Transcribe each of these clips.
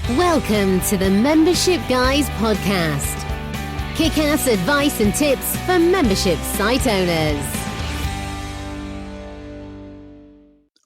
Welcome to the Membership Guys podcast. Kick-ass advice and tips for membership site owners.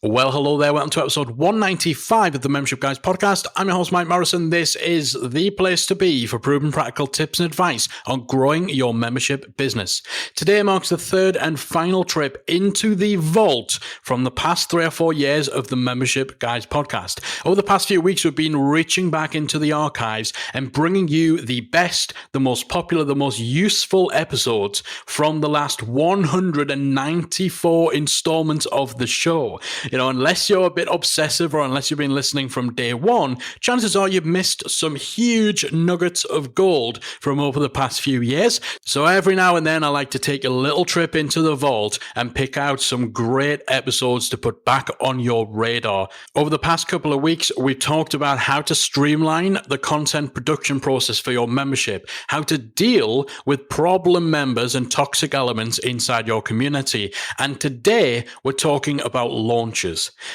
Well, hello there. Welcome to episode 195 of the Membership Guys podcast. I'm your host, Mike Morrison. This is the place to be for proven practical tips and advice on growing your membership business. Today marks the third and final trip into the vault from the past 3 or 4 years of the Membership Guys podcast. Over the past few weeks, we've been reaching back into the archives and bringing you the best, the most popular, the most useful episodes from the last 194 installments of the show. You know, unless you're a bit obsessive or unless you've been listening from day one, chances are you've missed some huge nuggets of gold from over the past few years. So every now and then I like to take a little trip into the vault and pick out some great episodes to put back on your radar. Over the past couple of weeks, we've talked about how to streamline the content production process for your membership, how to deal with problem members and toxic elements inside your community. And today we're talking about launches.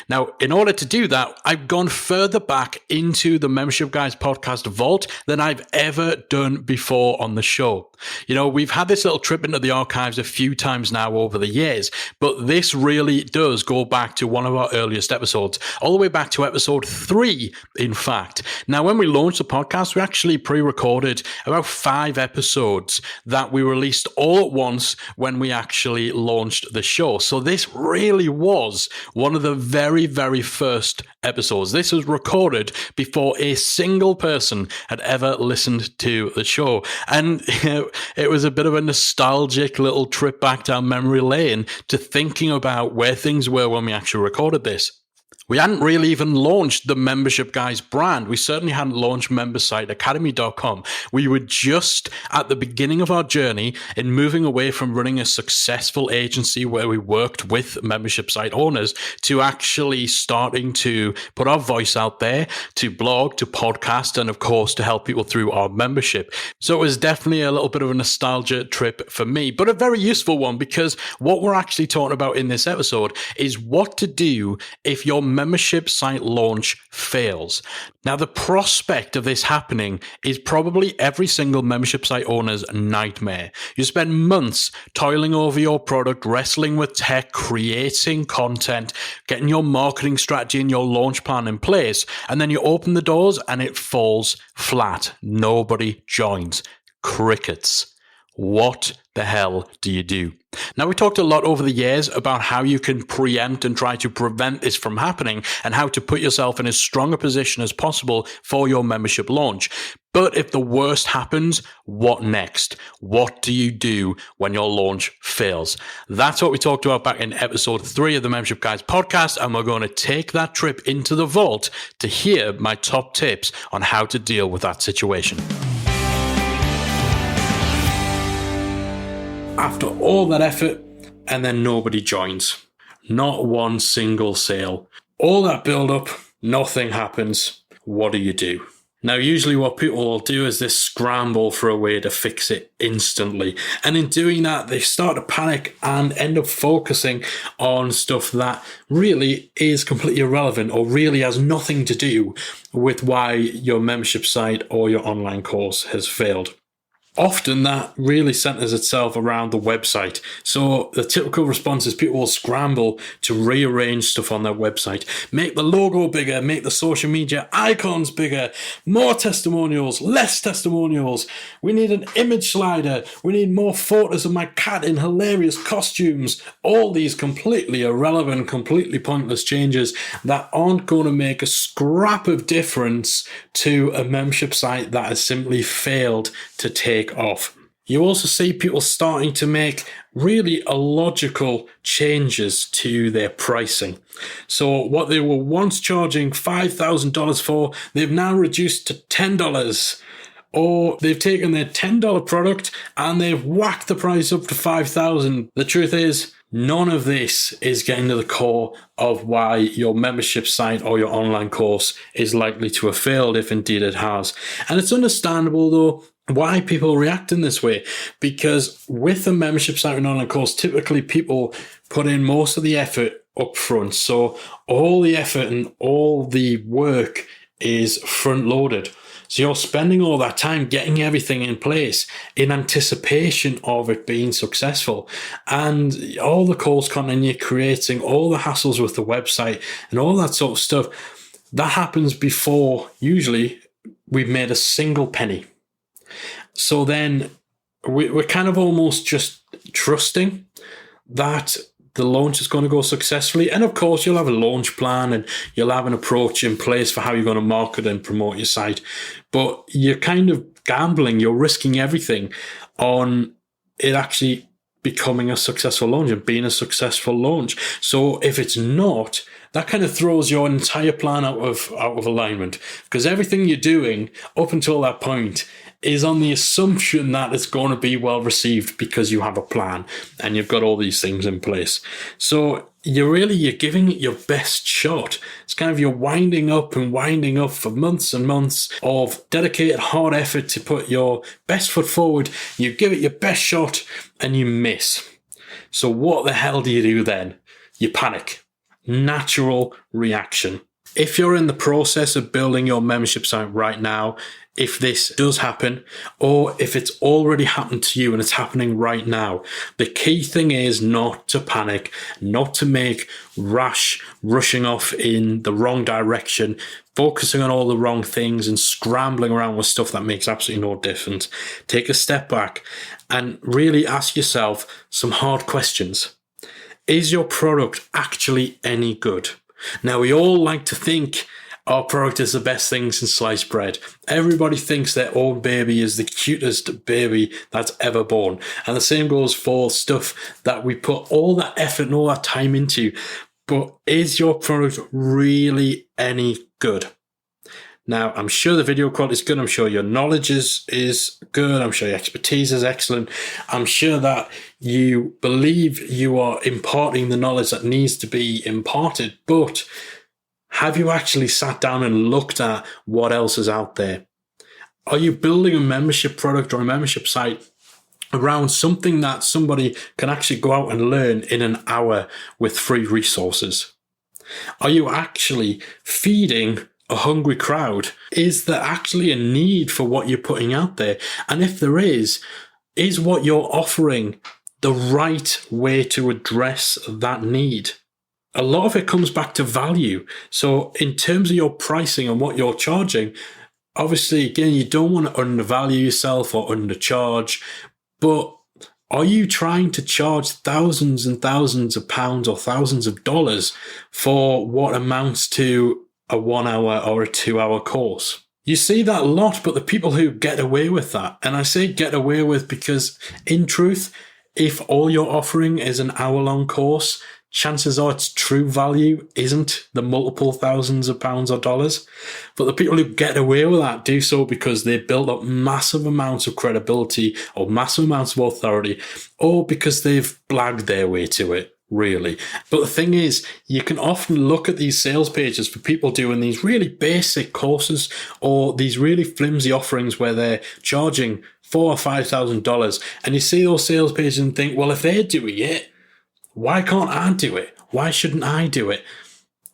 Now, in order to do that, I've gone further back into the Membership Guys podcast vault than I've ever done before on the show. You know, we've had this little trip into the archives a few times now over the years, but this really does go back to one of our earliest episodes, all the way back to episode 3, in fact. Now, when we launched the podcast, we actually pre-recorded about 5 episodes that we released all at once when we actually launched the show. So this really was one of the very, very first episodes. This was recorded before a single person had ever listened to the show. And it was a bit of a nostalgic little trip back down memory lane to thinking about where things were when we actually recorded this. We hadn't really even launched the Membership Guys brand. We certainly hadn't launched membersiteacademy.com. We were just at the beginning of our journey in moving away from running a successful agency where we worked with membership site owners to actually starting to put our voice out there, to blog, to podcast, and of course, to help people through our membership. So it was definitely a little bit of a nostalgia trip for me, but a very useful one, because what we're actually talking about in this episode is what to do if your membership site launch fails. Now, the prospect of this happening is probably every single membership site owner's nightmare. You spend months toiling over your product, wrestling with tech, creating content, getting your marketing strategy and your launch plan in place, and then you open the doors and it falls flat. Nobody joins. Crickets. What the hell do you do? Now, we talked a lot over the years about how you can preempt and try to prevent this from happening and how to put yourself in as strong a position as possible for your membership launch. But if the worst happens, what next? What do you do when your launch fails? That's what we talked about back in episode 3 of the Membership Guys podcast, and we're going to take that trip into the vault to hear my top tips on how to deal with that situation. After all that effort, and then nobody joins. Not one single sale. All that build up, nothing happens. What do you do? Now, usually what people will do is they scramble for a way to fix it instantly. And in doing that, they start to panic and end up focusing on stuff that really is completely irrelevant or really has nothing to do with why your membership site or your online course has failed. Often that really centers itself around the website. So the typical response is people will scramble to rearrange stuff on their website, make the logo bigger, make the social media icons bigger, more testimonials, less testimonials. We need an image slider. We need more photos of my cat in hilarious costumes. All these completely irrelevant, completely pointless changes that aren't going to make a scrap of difference to a membership site that has simply failed to take off. You also see people starting to make really illogical changes to their pricing. So what they were once charging $5,000 for, they've now reduced to $10. Or they've taken their $10 product and they've whacked the price up to $5,000. The truth is, none of this is getting to the core of why your membership site or your online course is likely to have failed, if indeed it has. And it's understandable, though, why people react in this way, because with a membership site and online course, typically people put in most of the effort up front. So all the effort and all the work is front loaded. So you're spending all that time getting everything in place in anticipation of it being successful. And all the course content you're creating, all the hassles with the website and all that sort of stuff, that happens before usually we've made a single penny. So then we're kind of almost just trusting that the launch is going to go successfully. And of course, you'll have a launch plan and you'll have an approach in place for how you're going to market and promote your site. But you're kind of gambling, you're risking everything on it actually becoming a successful launch and being a successful launch. So if it's not, that kind of throws your entire plan out of alignment, because everything you're doing up until that point is on the assumption that it's going to be well received because you have a plan and you've got all these things in place. So you're giving it your best shot. It's kind of you're winding up for months and months of dedicated hard effort to put your best foot forward. You give it your best shot and you miss. So what the hell do you do then? You panic. Natural reaction. If you're in the process of building your membership site right now, if this does happen, or if it's already happened to you and it's happening right now, the key thing is not to panic, not to make rushing off in the wrong direction, focusing on all the wrong things and scrambling around with stuff that makes absolutely no difference. Take a step back and really ask yourself some hard questions. Is your product actually any good? Now, we all like to think our product is the best thing since sliced bread. Everybody thinks their own baby is the cutest baby that's ever born. And the same goes for stuff that we put all that effort and all that time into. But is your product really any good? Now, I'm sure the video quality is good. I'm sure your knowledge is good. I'm sure your expertise is excellent. I'm sure that you believe you are imparting the knowledge that needs to be imparted. But have you actually sat down and looked at what else is out there? Are you building a membership product or a membership site around something that somebody can actually go out and learn in an hour with free resources? Are you actually feeding a hungry crowd? Is there actually a need for what you're putting out there? And if there is what you're offering the right way to address that need? A lot of it comes back to value. So in terms of your pricing and what you're charging, obviously, again, you don't want to undervalue yourself or undercharge, but are you trying to charge thousands and thousands of pounds or thousands of dollars for what amounts to a 1 hour or a 2 hour course? You see that a lot, but the people who get away with that, and I say get away with because in truth, if all you're offering is an hour-long course, chances are its true value isn't the multiple thousands of pounds or dollars. But the people who get away with that do so because they build up massive amounts of credibility or massive amounts of authority, or because they've blagged their way to it, really. But the thing is, you can often look at these sales pages for people doing these really basic courses or these really flimsy offerings where they're charging $4,000 or $5,000, and you see those sales pages and think, well, if they're doing it, why can't I do it? Why shouldn't I do it?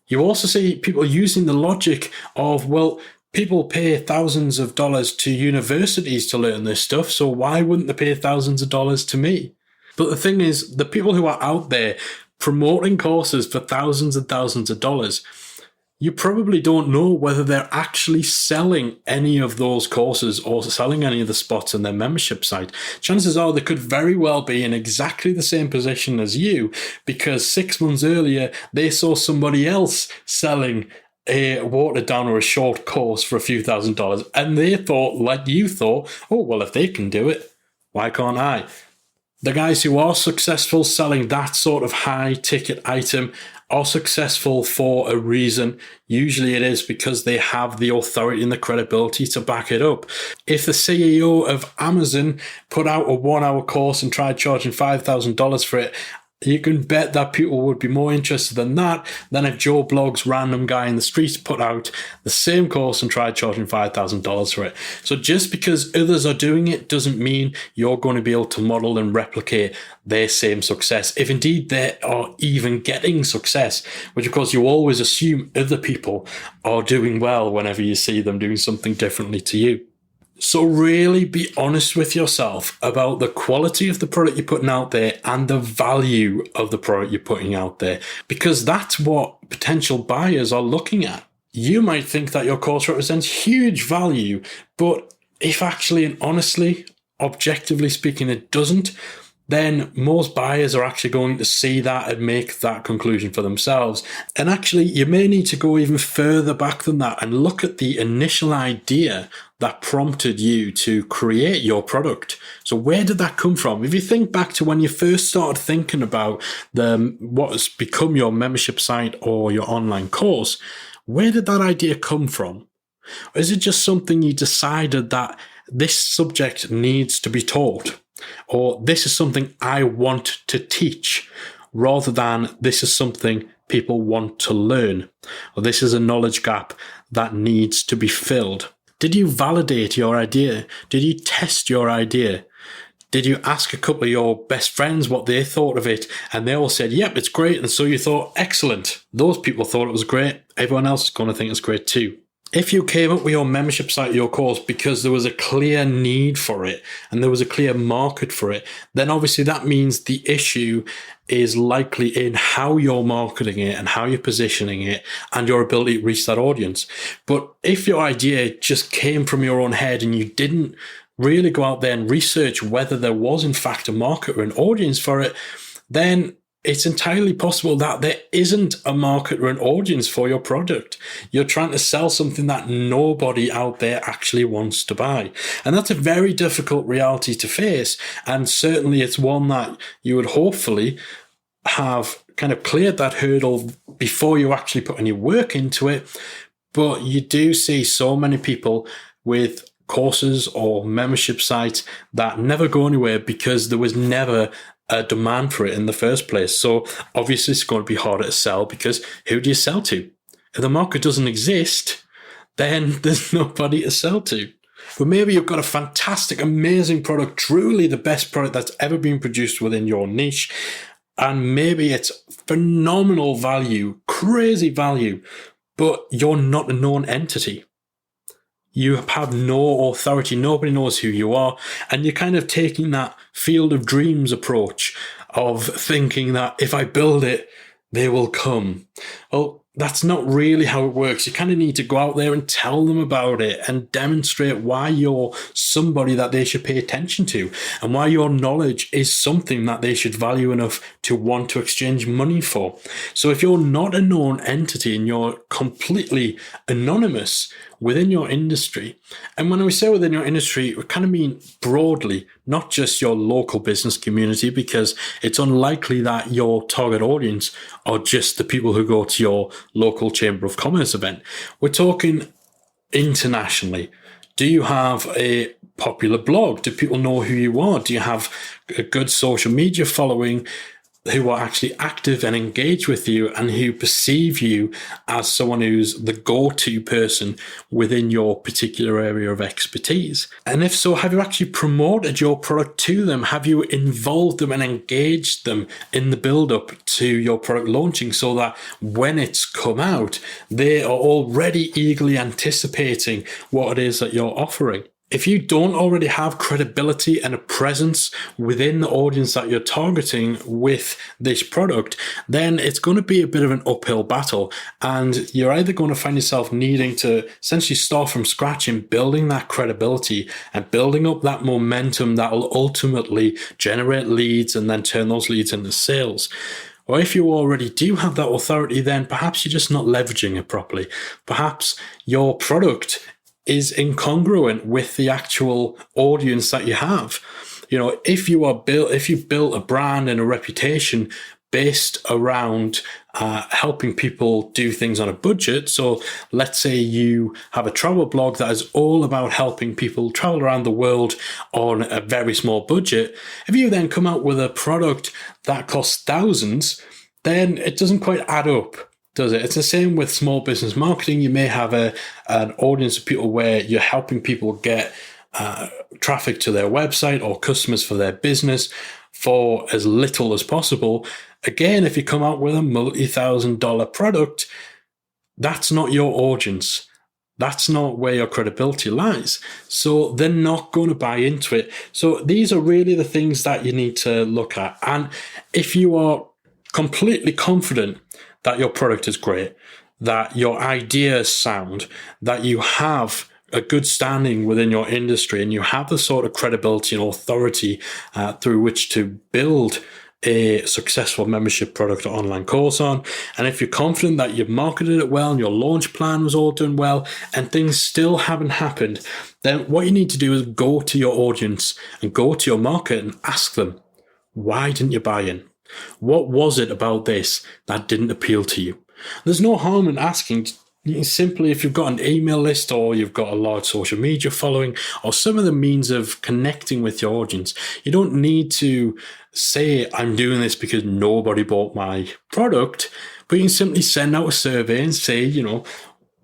You also see people using the logic of, well, people pay thousands of dollars to universities to learn this stuff, so why wouldn't they pay thousands of dollars to me? But the thing is, the people who are out there promoting courses for thousands and thousands of dollars, you probably don't know whether they're actually selling any of those courses or selling any of the spots on their membership site. Chances are they could very well be in exactly the same position as you, because 6 months earlier, they saw somebody else selling a watered down or a short course for a few $1,000s. And they thought, like you thought, oh, well, if they can do it, why can't I? The guys who are successful selling that sort of high ticket item are successful for a reason. Usually it is because they have the authority and the credibility to back it up. If the CEO of Amazon put out a 1 hour course and tried charging $5,000 for it, You can bet that people would be more interested in that than if Joe Blogg's random guy in the streets put out the same course and tried charging $5,000 for it. So just because others are doing it doesn't mean you're going to be able to model and replicate their same success, if indeed they are even getting success, which of course you always assume other people are doing well whenever you see them doing something differently to you. So really be honest with yourself about the quality of the product you're putting out there and the value of the product you're putting out there, because that's what potential buyers are looking at. You might think that your course represents huge value, but if actually and honestly, objectively speaking, it doesn't, then most buyers are actually going to see that and make that conclusion for themselves. And actually, you may need to go even further back than that and look at the initial idea that prompted you to create your product. So where did that come from? If you think back to when you first started thinking about what has become your membership site or your online course, where did that idea come from? Or is it just something you decided that this subject needs to be taught? Or this is something I want to teach, rather than this is something people want to learn, or this is a knowledge gap that needs to be filled? Did you validate your idea? Did you test your idea? Did you ask a couple of your best friends what they thought of it? And they all said, yep, it's great. And so you thought, excellent. Those people thought it was great. Everyone else is going to think it's great too. If you came up with your membership site, your course, because there was a clear need for it and there was a clear market for it, then obviously that means the issue is likely in how you're marketing it and how you're positioning it and your ability to reach that audience. But if your idea just came from your own head and you didn't really go out there and research whether there was in fact a market or an audience for it, then it's entirely possible that there isn't a market or an audience for your product. You're trying to sell something that nobody out there actually wants to buy. And that's a very difficult reality to face. And certainly it's one that you would hopefully have kind of cleared that hurdle before you actually put any work into it. But you do see so many people with courses or membership sites that never go anywhere because there was never a demand for it in the first place. So obviously it's going to be harder to sell, because who do you sell to? If the market doesn't exist, then there's nobody to sell to. But maybe you've got a fantastic, amazing product, truly the best product that's ever been produced within your niche. And maybe it's phenomenal value, crazy value, but you're not a known entity. You have no authority. Nobody knows who you are. And you're kind of taking that field of dreams approach of thinking that if I build it, they will come. Well, that's not really how it works. You kind of need to go out there and tell them about it and demonstrate why you're somebody that they should pay attention to and why your knowledge is something that they should value enough to want to exchange money for. So if you're not a known entity and you're completely anonymous within your industry, and when we say within your industry, we kind of mean broadly, not just your local business community, because it's unlikely that your target audience are just the people who go to your local Chamber of Commerce event. We're talking internationally. Do you have a popular blog? Do people know who you are? Do you have a good social media following who are actually active and engage with you and who perceive you as someone who's the go-to person within your particular area of expertise? And if so, have you actually promoted your product to them? Have you involved them and engaged them in the build-up to your product launching so that when it's come out, they are already eagerly anticipating what it is that you're offering? If you don't already have credibility and a presence within the audience that you're targeting with this product, then it's going to be a bit of an uphill battle. And you're either going to find yourself needing to essentially start from scratch in building that credibility and building up that momentum that will ultimately generate leads and then turn those leads into sales. Or if you already do have that authority, then perhaps you're just not leveraging it properly. Perhaps your product is incongruent with the actual audience that you have. You know, if you built a brand and a reputation based around helping people do things on a budget. So let's say you have a travel blog that is all about helping people travel around the world on a very small budget. If you then come out with a product that costs thousands, then it doesn't quite add up, does it? It's the same with small business marketing. You may have an audience of people where you're helping people get traffic to their website or customers for their business for as little as possible. Again, if you come out with a multi-$1,000 product, that's not your audience. That's not where your credibility lies. So they're not going to buy into it. So these are really the things that you need to look at. And if you are completely confident that your product is great, that your idea is sound, that you have a good standing within your industry, and you have the sort of credibility and authority through which to build a successful membership product or online course on. And if you're confident that you've marketed it well and your launch plan was all done well and things still haven't happened, then what you need to do is go to your audience and go to your market and ask them, why didn't you buy in? What was it about this that didn't appeal to you? There's no harm in asking. Simply, if you've got an email list or you've got a large social media following or some of the means of connecting with your audience, you don't need to say, I'm doing this because nobody bought my product, but you can simply send out a survey and say,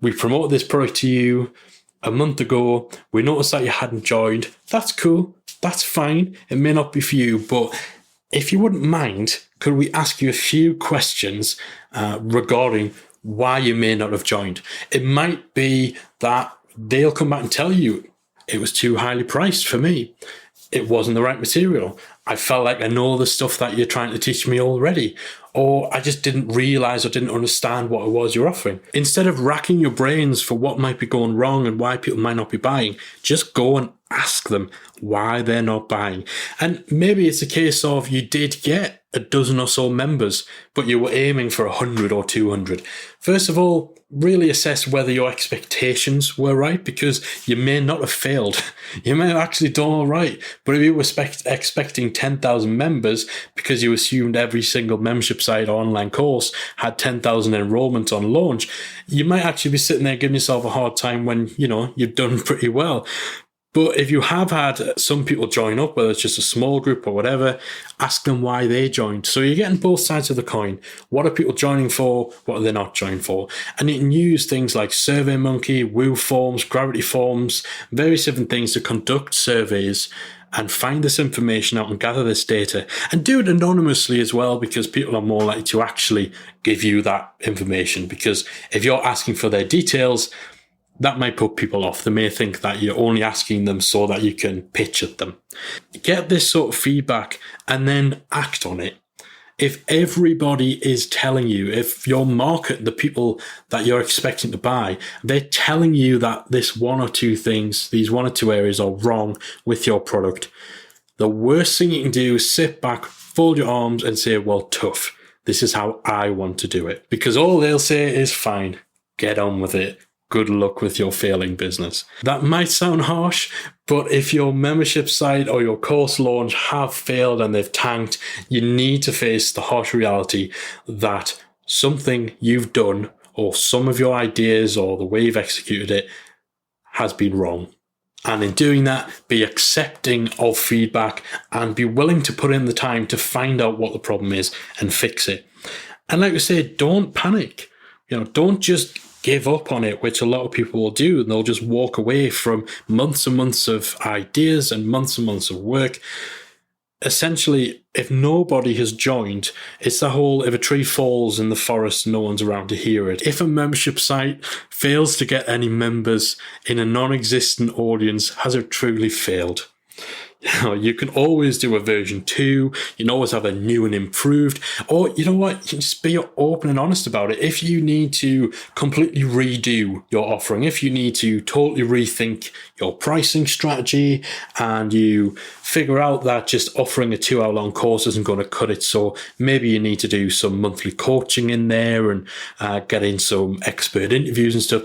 we promoted this product to you a month ago. We noticed that you hadn't joined. That's cool. That's fine. It may not be for you, but if you wouldn't mind, could we ask you a few questions regarding why you may not have joined? It might be that they'll come back and tell you it was too highly priced for me. It wasn't the right material. I felt like I know the stuff that you're trying to teach me already. Or I just didn't realize or didn't understand what it was you're offering. Instead of racking your brains for what might be going wrong and why people might not be buying, just go and ask them why they're not buying. And maybe it's a case of you did get a dozen or so members, but you were aiming for 100 or 200. First of all, really assess whether your expectations were right, because you may not have failed. You may have actually done all right. But if you were expecting 10,000 members because you assumed every single membership site or online course had 10,000 enrollments on launch, you might actually be sitting there giving yourself a hard time when, you've done pretty well. But if you have had some people join up, whether it's just a small group or whatever, ask them why they joined. So you're getting both sides of the coin. What are people joining for? What are they not joining for? And you can use things like SurveyMonkey, Woo Forms, Gravity Forms, various different things to conduct surveys and find this information out and gather this data, and do it anonymously as well, because people are more likely to actually give you that information. Because if you're asking for their details, that might put people off. They may think that you're only asking them so that you can pitch at them. Get this sort of feedback and then act on it. If everybody is telling you, if your market, the people that you're expecting to buy, they're telling you that this one or two things, these one or two areas are wrong with your product, the worst thing you can do is sit back, fold your arms and say, well, tough. This is how I want to do it. Because all they'll say is, fine, get on with it. Good luck with your failing business. That might sound harsh, but if your membership site or your course launch have failed and they've tanked, you need to face the harsh reality that something you've done or some of your ideas or the way you've executed it has been wrong. And in doing that, be accepting of feedback and be willing to put in the time to find out what the problem is and fix it. And like I said, don't panic. Don't just give up on it, which a lot of people will do, and they'll just walk away from months and months of ideas and months of work. Essentially, if nobody has joined, it's the whole, if a tree falls in the forest, no one's around to hear it. If a membership site fails to get any members in a non-existent audience, has it truly failed? You can always do a version 2. You can always have a new and improved. Or, you know what? You can just be open and honest about it. If you need to completely redo your offering, if you need to totally rethink your pricing strategy, and you figure out that just offering a 2-hour-long course isn't going to cut it, so maybe you need to do some monthly coaching in there and get in some expert interviews and stuff.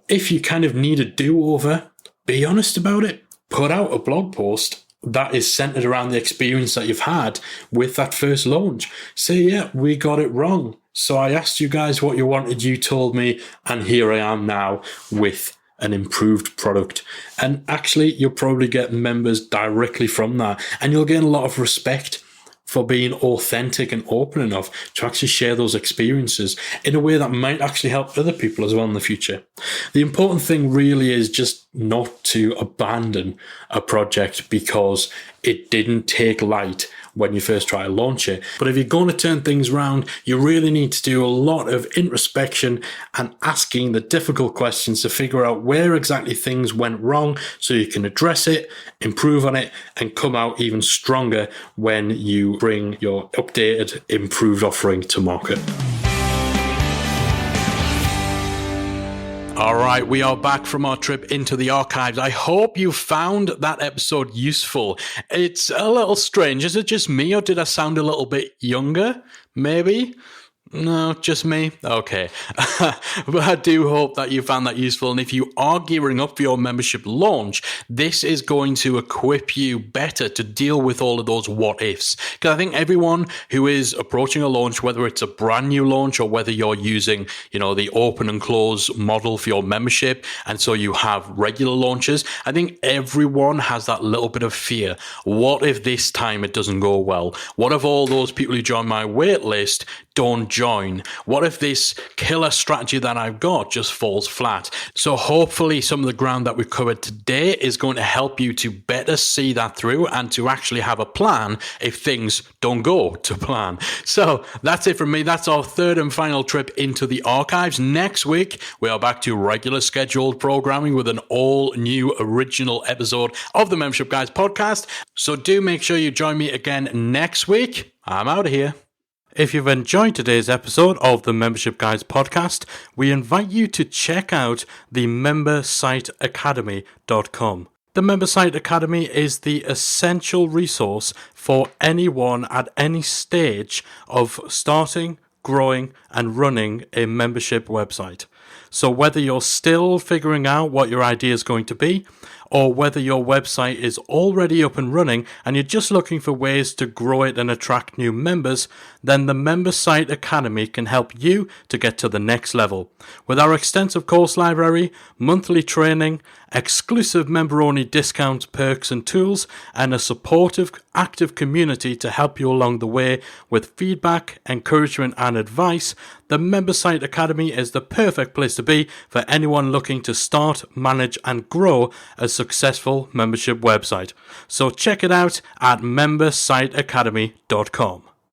If you kind of need a do-over, be honest about it. Put out a blog post that is centered around the experience that you've had with that first launch. Say, yeah, we got it wrong. So I asked you guys what you wanted, you told me, and here I am now with an improved product. And actually, you'll probably get members directly from that, and you'll gain a lot of respect for being authentic and open enough to actually share those experiences in a way that might actually help other people as well in the future. The important thing really is just not to abandon a project because it didn't take light when you first try to launch it. But if you're going to turn things around, you really need to do a lot of introspection and asking the difficult questions to figure out where exactly things went wrong so you can address it, improve on it, and come out even stronger when you bring your updated, improved offering to market. All right, we are back from our trip into the archives. I hope you found that episode useful. It's a little strange. Is it just me, or did I sound a little bit younger? Maybe? No, just me? Okay. But I do hope that you found that useful. And if you are gearing up for your membership launch, this is going to equip you better to deal with all of those what ifs. Because I think everyone who is approaching a launch, whether it's a brand new launch or whether you're using, the open and close model for your membership, and so you have regular launches, I think everyone has that little bit of fear. What if this time it doesn't go well? What if all those people who join my wait list don't join? What if this killer strategy that I've got just falls flat? So hopefully some of the ground that we've covered today is going to help you to better see that through and to actually have a plan if things don't go to plan. So that's it from me. That's our third and final trip into the archives. Next week, we are back to regular scheduled programming with an all new original episode of the Membership Guys podcast. So do make sure you join me again next week. I'm out of here. If you've enjoyed today's episode of the Membership Guys podcast, we invite you to check out the membersiteacademy.com. The Membersite Academy is the essential resource for anyone at any stage of starting, growing, and running a membership website. So whether you're still figuring out what your idea is going to be, or whether your website is already up and running and you're just looking for ways to grow it and attract new members, then the Membersite Academy can help you to get to the next level. With our extensive course library, monthly training, exclusive member-only discounts, perks and tools, and a supportive, active community to help you along the way with feedback, encouragement and advice, the Membersite Academy is the perfect place to be for anyone looking to start, manage and grow a successful membership website. So check it out at membersiteacademy.com.